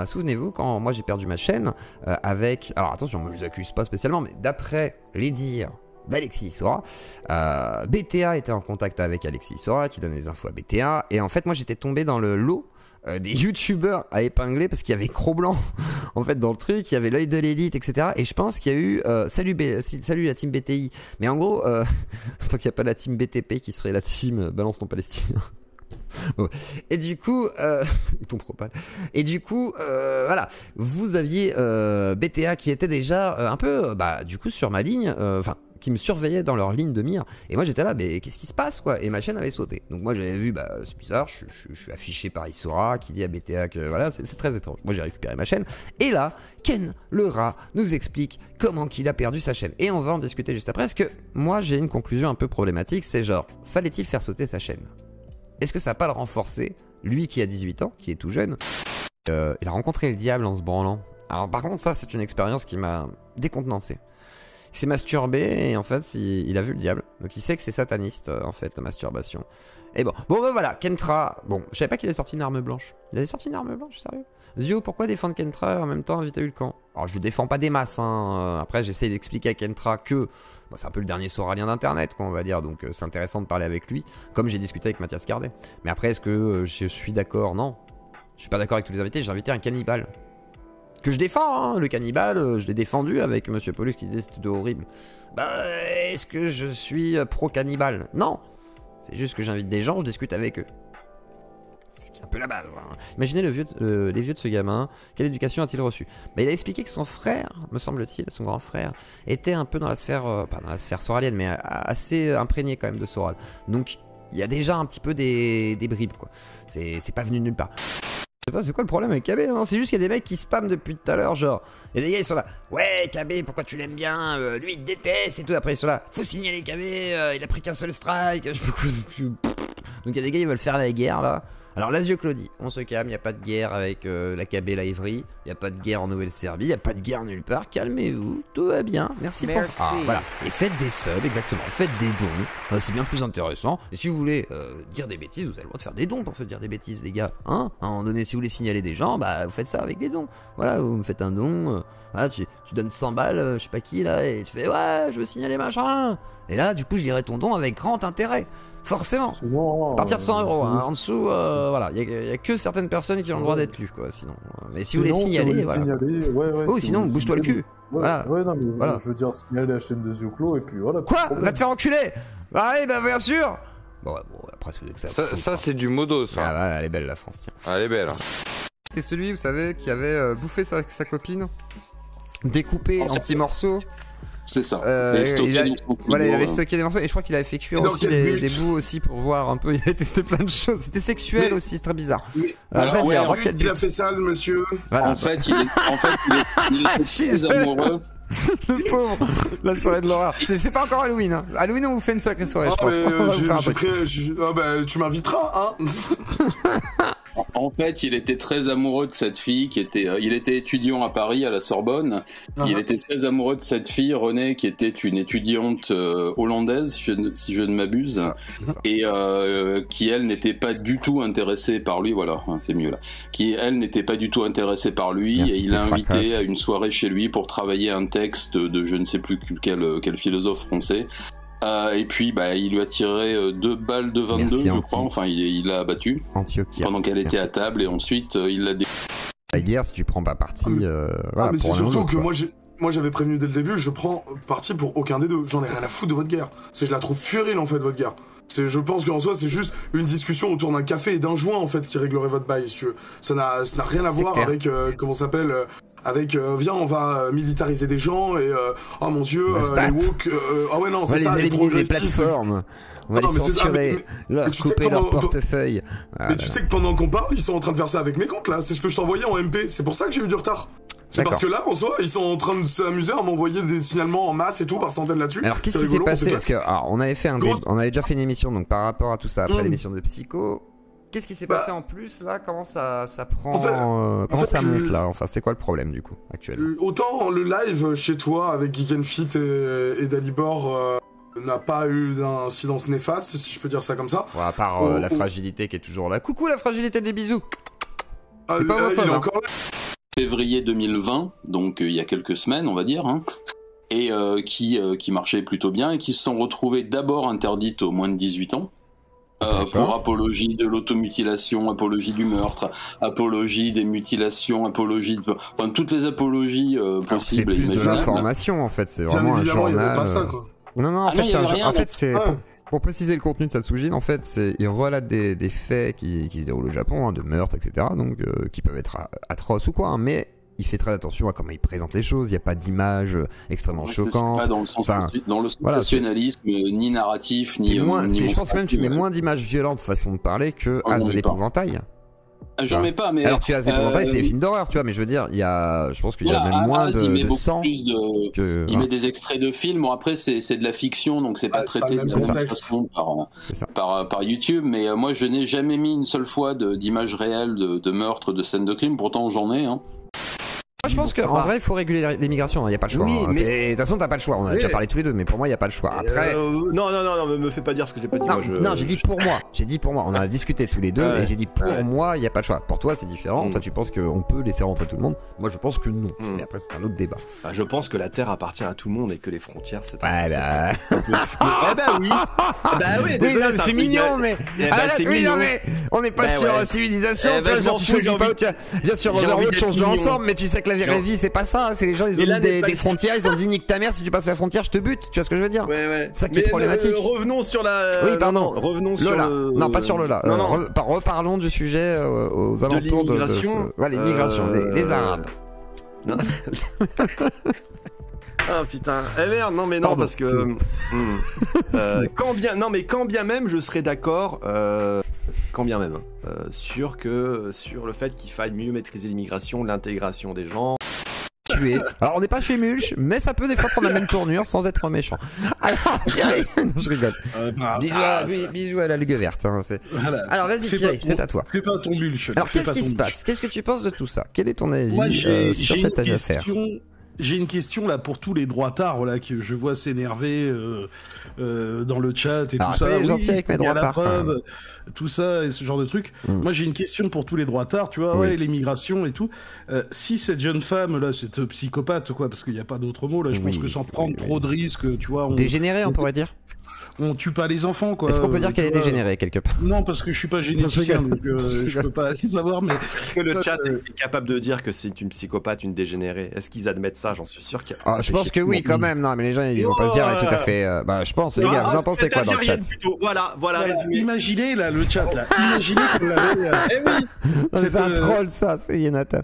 Souvenez-vous, quand moi j'ai perdu ma chaîne, avec... Alors attention, je ne les accuse pas spécialement, mais d'après les dires d'Alexis Sora, BTA était en contact avec Alexis Sora, qui donnait les infos à BTA, et en fait moi j'étais tombé dans le lot des youtubeurs à épingler parce qu'il y avait Cro-Blanc en fait dans le truc, il y avait l'œil de l'élite, etc. Et je pense qu'il y a eu salut la team BTI, mais en gros tant qu'il n'y a pas la team BTP qui serait la team balance ton palestinien. Bon. Et du coup ton propal. Et du coup voilà, vous aviez BTA qui était déjà un peu du coup sur ma ligne, enfin qui me surveillaient dans leur ligne de mire, et moi j'étais là, mais qu'est-ce qui se passe quoi, et ma chaîne avait sauté. Donc moi j'avais vu, c'est bizarre, je suis affiché par Isora qui dit à BTA que voilà, c'est très étrange. Moi j'ai récupéré ma chaîne, et là Ken le rat nous explique comment qu'il a perdu sa chaîne, et on va en discuter juste après, parce que moi j'ai une conclusion un peu problématique, c'est genre, fallait-il faire sauter sa chaîne? Est-ce que ça va pas le renforcer, lui qui a 18 ans, qui est tout jeune? Il a rencontré le diable en se branlant. Alors par contre ça c'est une expérience qui m'a décontenancé. Il s'est masturbé et en fait il a vu le diable. Donc il sait que c'est sataniste en fait la masturbation. Et bon voilà, Kentra. Bon, je savais pas qu'il avait sorti une arme blanche. Il avait sorti une arme blanche, sérieux? Zio, pourquoi défendre Kentra et en même temps éviter le camp? Alors je le défends pas des masses, hein. Après j'essaie d'expliquer à Kentra que c'est un peu le dernier sauralien d'internet quoi, on va dire. Donc c'est intéressant de parler avec lui, comme j'ai discuté avec Mathias Cardet. Mais après est-ce que je suis d'accord? Non. Je suis pas d'accord avec tous les invités, j'ai invité un cannibale. Que je défends, hein, le cannibale, je l'ai défendu avec Monsieur Paulus qui disait c'était horrible. Est-ce que je suis pro-cannibale? Non. C'est juste que j'invite des gens, je discute avec eux. C'est un peu la base. Hein. Imaginez les vieux de ce gamin, quelle éducation a-t-il reçu? Il a expliqué que son frère, me semble-t-il, son grand frère, était un peu dans la sphère, pas dans la sphère soralienne, mais assez imprégné quand même de Soral. Donc il y a déjà un petit peu des bribes, quoi. C'est pas venu de nulle part. Je sais pas c'est quoi le problème avec KB, hein, c'est juste qu'il y a des mecs qui spamment depuis tout à l'heure, genre, il y a des gars ils sont là, ouais KB pourquoi tu l'aimes bien, lui il te déteste et tout, après ils sont là, faut signaler KB, il a pris qu'un seul strike, je sais pas quoi, donc il y a des gars ils veulent faire la guerre là. Alors Lazio Claudie, on se calme, il n'y a pas de guerre avec la KB la Ivry, il n'y a pas de guerre en Nouvelle-Serbie, il n'y a pas de guerre nulle part, calmez-vous, tout va bien, merci. Pour... Ah, voilà, et faites des subs, exactement, faites des dons, c'est bien plus intéressant, et si vous voulez dire des bêtises, vous avez le droit de faire des dons pour se dire des bêtises les gars, hein, à un moment donné si vous voulez signaler des gens, vous faites ça avec des dons, voilà, vous me faites un don, voilà, tu donnes 100 balles, je sais pas qui là, et tu fais ouais, je veux signaler machin, et là du coup je lirai ton don avec grand intérêt. Forcément, à partir de 100 €, hein. En dessous, voilà, il y a que certaines personnes qui ont le droit d'être lues, quoi, sinon. Mais si vous voulez signaler, voilà. Oh, sinon, bouge-toi le cul. Voilà. Ouais, non, mais voilà. Je veux dire, signaler la chaîne de Zioclo, et puis voilà. Quoi? Va te faire enculer? Allez, bien sûr. Bon, après, c'est que ça c'est du modo, ça. Ah, ouais, elle est belle, la France, tiens. Ah, elle est belle. C'est celui, vous savez, qui avait bouffé sa copine, découpé en petits morceaux. C'est ça. Il avait stocké des morceaux et je crois qu'il avait fait cuire aussi des bouts aussi pour voir un peu. Il avait testé plein de choses. C'était sexuel aussi, très bizarre. Alors, il a fait ça, le monsieur. Voilà. En fait, il est très amoureux. Le pauvre, la soirée de l'horreur. C'est pas encore Halloween. Hein. Halloween, on vous fait une sacrée soirée, je pense. Tu m'inviteras, hein. En fait, il était très amoureux de cette fille qui était. Il était étudiant à Paris, à la Sorbonne. Il était très amoureux de cette fille, Renée, qui était une étudiante hollandaise, si je ne m'abuse, et qui elle n'était pas du tout intéressée par lui. Voilà, c'est mieux là. Qui elle n'était pas du tout intéressée par lui, et il l'a invité à une soirée chez lui pour travailler un texte de je ne sais plus quel philosophe français. Et puis il lui a tiré 2 balles de 22, je crois. Enfin, il l'a abattu pendant qu'elle était à table, et ensuite il l'a la guerre si tu prends pas parti. Voilà, mais c'est surtout que moi j'avais prévenu dès le début, je prends parti pour aucun des deux. J'en ai rien à foutre de votre guerre. Je la trouve puérile en fait, votre guerre. Je pense qu'en soi c'est juste une discussion autour d'un café et d'un joint en fait qui réglerait votre bail, si tu veux. Ça n'a rien à voir avec comment ça s'appelle. Avec viens on va militariser des gens et oh mon dieu les woke ah ouais non c'est ça les progressistes, les plateformes, on va les censurer, leur couper leur portefeuille. Mais tu sais que pendant qu'on parle ils sont en train de faire ça avec mes comptes là, c'est ce que je t'envoyais en MP, c'est pour ça que j'ai eu du retard. C'est parce que là, en soi, ils sont en train de s'amuser à m'envoyer des signalements en masse et tout par centaines là-dessus. Alors qu'est-ce qui s'est passé? Parce que on avait fait on avait déjà fait une émission donc par rapport à tout ça après l'émission de Psycho. Qu'est-ce qui s'est passé en plus là? Comment ça prend comment ça monte là? Enfin, c'est quoi le problème du coup actuellement? Autant le live chez toi avec Geek and Fit et Dalibor n'a pas eu d'incidence néfaste, si je peux dire ça comme ça. Ouais, à part la fragilité qui est toujours là. Coucou la fragilité des bisous. C'est pas homophobe. Il est encore là. Février 2020, donc il y a quelques semaines, on va dire, hein, et qui marchaient plutôt bien et qui se sont retrouvées d'abord interdites aux moins de 18 ans. Pour apologie de l'automutilation, apologie du meurtre, apologie des mutilations, apologie de... Enfin, toutes les apologies possibles et imaginables. C'est plus de l'information, en fait. C'est vraiment un journal... il n'y avait pas ça, quoi. Non, en fait, c'est... Pour préciser le contenu de Satsujin, en fait, il relate des faits qui se déroulent au Japon, hein, de meurtres, etc., donc qui peuvent être atroces ou quoi, hein, mais il fait très attention à comment il présente les choses. Il n'y a pas d'images extrêmement choquantes. Pas dans le sensationnalisme, ni narratif, ni. Je pense même que tu mets moins d'images violentes façon de parler que As l'épouvantail. J'en mets pas, mais. Alors tu as des épouvantails, c'est des films d'horreur, tu vois, mais je veux dire, je pense qu'il y a même moins de sang. Il met des extraits de films. Bon, après, c'est de la fiction, donc c'est pas traité de la même façon par YouTube. Mais moi, je n'ai jamais mis une seule fois d'images réelles de meurtres, de scènes de crime. Pourtant, j'en ai, hein. Moi, je pense qu'en vrai, il faut réguler l'immigration. Il n'y a pas le choix. Oui, hein. De toute façon, t'as pas le choix. On a déjà parlé tous les deux, mais pour moi, il n'y a pas le choix. Après. Non, me fais pas dire ce que j'ai pas dit. Non, j'ai dit pour moi. On en a discuté tous les deux et j'ai dit pour moi, il n'y a pas le choix. Pour toi, c'est différent. Toi, tu penses qu'on peut laisser rentrer tout le monde. Moi, je pense que non. Mais après, c'est un autre débat. Je pense que la Terre appartient à tout le monde et que les frontières, c'est. Ouais, bah. Oui. Bah oui, désolé, c'est mignon, mais. C'est mignon, mais on n'est pas sur civilisation. Tu vois, tu choisis pas. Bien sûr, Overwatch change ensemble, mais tu sais que la vraie vie, c'est pas ça. C'est les gens, ils ont mis des frontières. Ils ont dit nique ta mère, si tu passes la frontière, je te bute. Tu vois ce que je veux dire? Ouais. C'est ça qui est problématique. Revenons sur la. Oui, pardon. Revenons sur Lola. Non, pas sur Lola. Reparlons du sujet aux alentours de l'immigration. L'immigration, les Arabes. Non. Ah putain, merde, non mais non. Pardon, parce que quand bien même je serais d'accord, quand bien même sur le fait qu'il faille mieux maîtriser l'immigration, l'intégration des gens. Alors on n'est pas chez Mulch, mais ça peut des fois prendre la même tournure sans être méchant. Alors Thierry, non, je rigole. Bisous à la Ligue verte. Hein, voilà. Alors vas-y Thierry, c'est à toi. Fais pas ton Mulch. Alors qu'est-ce qui se passe? Qu'est-ce que tu penses de tout ça? Quel est ton avis sur cette affaire? J'ai une question là pour tous les droitards là que je vois s'énerver dans le chat et tout ça. Gentil avec mes droitards. Tout ça et ce genre de trucs. Moi j'ai une question pour tous les droitards, tu vois, l'immigration et tout. Si cette jeune femme là, cette psychopathe quoi, parce qu'il n'y a pas d'autre mot là, je pense que sans prendre trop de risques, tu vois. Dégénérée, on pourrait dire. On tue pas les enfants quoi. Est-ce qu'on peut dire qu'elle est dégénérée quelque part? Non, parce que je suis pas généticien donc je peux pas savoir. Mais est-ce que le chat est capable de dire que c'est une psychopathe, une dégénérée? Est-ce qu'ils admettent ça? J'en suis sûr qu'il y a... je pense que oui quand même. Non mais les gens ils vont pas se dire tout à fait. Je pense les gars, vous en pensez quoi dans le chat? Voilà résumé. Imaginez là le chat là. Imaginez qu'on l'avait. Oui. C'est un troll ça, c'est Yonatan.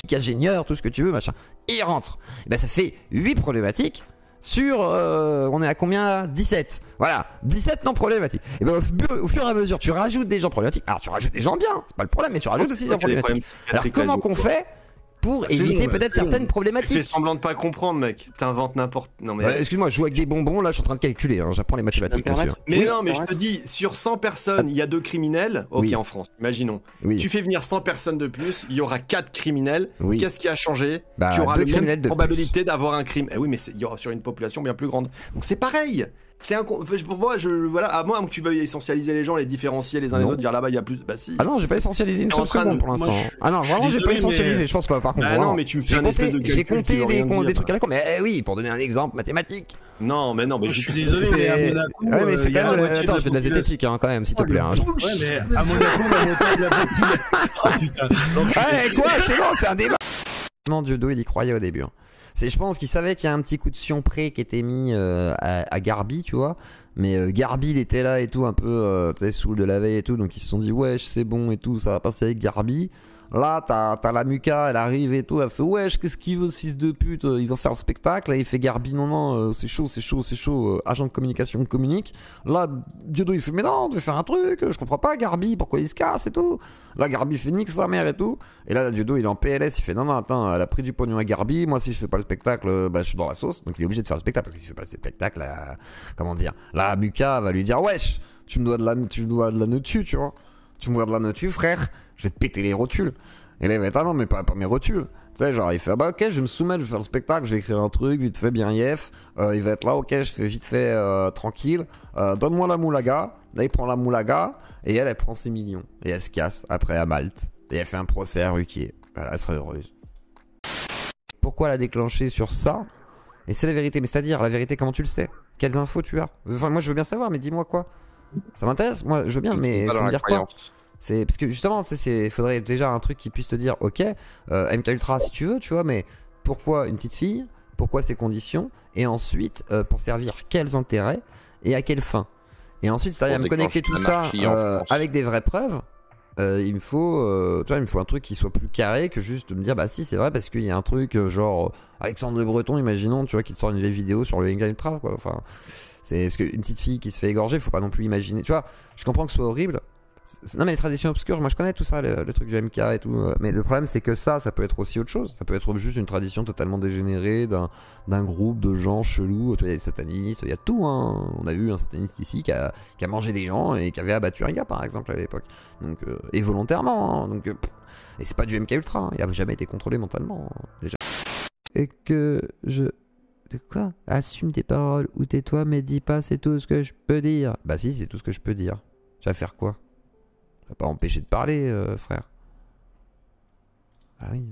C'est ingénieur, tout ce que tu veux, machin. Et il rentre. Et ben ça fait 8 problématiques sur... on est à combien? 17. Voilà, 17 non problématiques. Et ben au fur et à mesure, tu rajoutes des gens problématiques. Alors tu rajoutes des gens bien, c'est pas le problème, mais tu rajoutes aussi des gens problématiques. Alors comment qu'on fait pour éviter peut-être certaines problématiques? Tu fais semblant de pas comprendre, mec. T'inventes n'importe... Non mais... excuse-moi, je joue avec des bonbons, là je suis en train de calculer, hein. J'apprends les mathématiques, bien sûr. Mais non, mais je te dis, sur 100 personnes, il y a 2 criminels. Ok, en France, imaginons. Tu fais venir 100 personnes de plus, il y aura 4 criminels. Qu'est-ce qui a changé? Tu auras la même probabilité d'avoir un crime. Eh oui, mais il y aura sur une population bien plus grande. Donc c'est pareil. Pour moi, voilà, à moins que tu veuilles essentialiser les gens, les différencier les uns les autres, dire là-bas il y a plus. Bah si. Ah non, j'ai pas essentialisé une seule seconde pour l'instant. Ah non, vraiment, j'ai pas essentialisé. Je pense pas. Par contre, non, mais tu me fais un espèce de calcul. J'ai compté des trucs à la con. Mais oui, pour donner un exemple mathématique. Non, mais je suis désolé. Ouais, mais c'est quand même. Attends, je fais de la zététique quand même, s'il te plaît. Ouais, mais à Monaco, la moitié de la population. Oh putain. Ouais, quoi? C'est bon, c'est un débat. Dieudo, il y croyait au début. Je pense qu'il savait qu'il y a un petit coup de sion-pré qui était mis à Garbi, tu vois. Mais Garbi, il était là et tout, un peu, tu sais, saoul de la veille et tout. Donc ils se sont dit, wesh, c'est bon et tout, ça va passer avec Garbi. Là, t'as la Muka, elle arrive et tout, elle fait, wesh, qu'est-ce qu'il veut, ce fils de pute? Il va faire le spectacle. Là, il fait Garbi, non, c'est chaud, agent de communication communique. Là, Dieudo, il fait, mais non, on devait faire un truc, je comprends pas, Garbi, pourquoi il se casse et tout. Là, Garbi fait nique sa mère et tout. Et là, Dieudo, il est en PLS, il fait, non, attends, elle a pris du pognon à Garbi. Moi, si je fais pas le spectacle, je suis dans la sauce. Donc, il est obligé de faire le spectacle, parce que s'il fait pas le spectacle, comment dire, la Muka va lui dire, wesh, tu me dois de la notu, tu vois. Tu me dois de la notu, frère. Je vais te péter les rotules. Et là, il va être, ah non, mais pas mes rotules. Tu sais, genre, il fait, ah bah ok, je vais me soumettre, je vais faire le spectacle, je vais écrire un truc, vite fait, bien yef. Il va être là, ok, je fais vite fait, tranquille. Donne-moi la moulaga. Là, il prend la moulaga, et elle prend ses millions. Et elle se casse, après, à Malte. Et elle fait un procès à Ruquier. Voilà, elle serait heureuse. Pourquoi la déclencher sur ça? Et c'est la vérité, mais c'est-à-dire, la vérité, comment tu le sais? Quelles infos tu as? Enfin, moi, je veux bien savoir, mais dis-moi quoi. Ça m'intéresse, moi, je veux bien, mais faut me dire quoi? C'est parce que justement, il faudrait déjà un truc qui puisse te dire, ok, MK Ultra si tu veux, tu vois, mais pourquoi une petite fille? Pourquoi ces conditions? Et ensuite, pour servir quels intérêts et à quelle fin? Et ensuite, c'est-à-dire me connecter tout ça avec des vraies preuves. Il me faut, tu vois, il me faut un truc qui soit plus carré que juste me dire, bah si, c'est vrai, parce qu'il y a un truc genre Alexandre Le Breton, imaginons, tu vois, qui te sort une vieille vidéo sur le MK Ultra, quoi. Enfin, c'est parce qu'une petite fille qui se fait égorger, faut pas non plus imaginer, tu vois. Je comprends que ce soit horrible. Non mais les traditions obscures, moi je connais tout ça, le truc du MK et tout, mais le problème c'est que ça peut être aussi autre chose, ça peut être juste une tradition totalement dégénérée d'un groupe de gens chelous, tu vois, il y a des satanistes, il y a tout, hein. On a vu un sataniste ici qui a mangé des gens et qui avait abattu un gars par exemple à l'époque, donc, et volontairement, hein, donc, et c'est pas du MK Ultra, hein. Il a jamais été contrôlé mentalement, hein, déjà. Et que je... De quoi? Assume tes paroles ou tais-toi mais dis pas c'est tout ce que je peux dire. Bah si, c'est tout ce que je peux dire. Tu vas faire quoi? Ça va pas empêcher de parler, frère. Ah oui,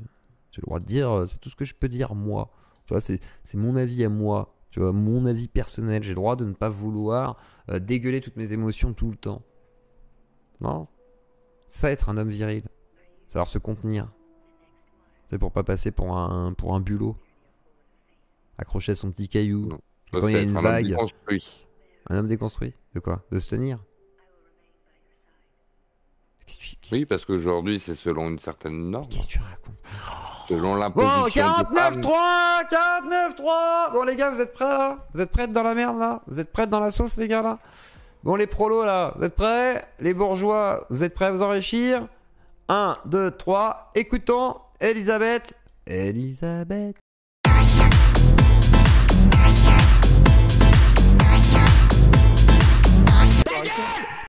j'ai le droit de dire, c'est tout ce que je peux dire, moi. Tu vois, c'est mon avis à moi. Tu vois, mon avis personnel. J'ai le droit de ne pas vouloir dégueuler toutes mes émotions tout le temps. Non. Ça, être un homme viril. Savoir se contenir. C'est pour pas passer pour un bulot. Accrocher à son petit caillou. Non. Quand il y a une vague. Homme déconstruit. Un homme déconstruit? De quoi? De se tenir? Oui, parce qu'aujourd'hui, c'est selon une certaine norme. Qu'est-ce que tu racontes? Selon l'imposition. Bon, 49-3! 49-3! Bon, les gars, vous êtes prêts là? Vous êtes prêts dans la merde là? Vous êtes prêts dans la sauce, les gars là? Bon, les prolos là, vous êtes prêts? Les bourgeois, vous êtes prêts à vous enrichir? 1, 2, 3, écoutons Elisabeth. Elisabeth,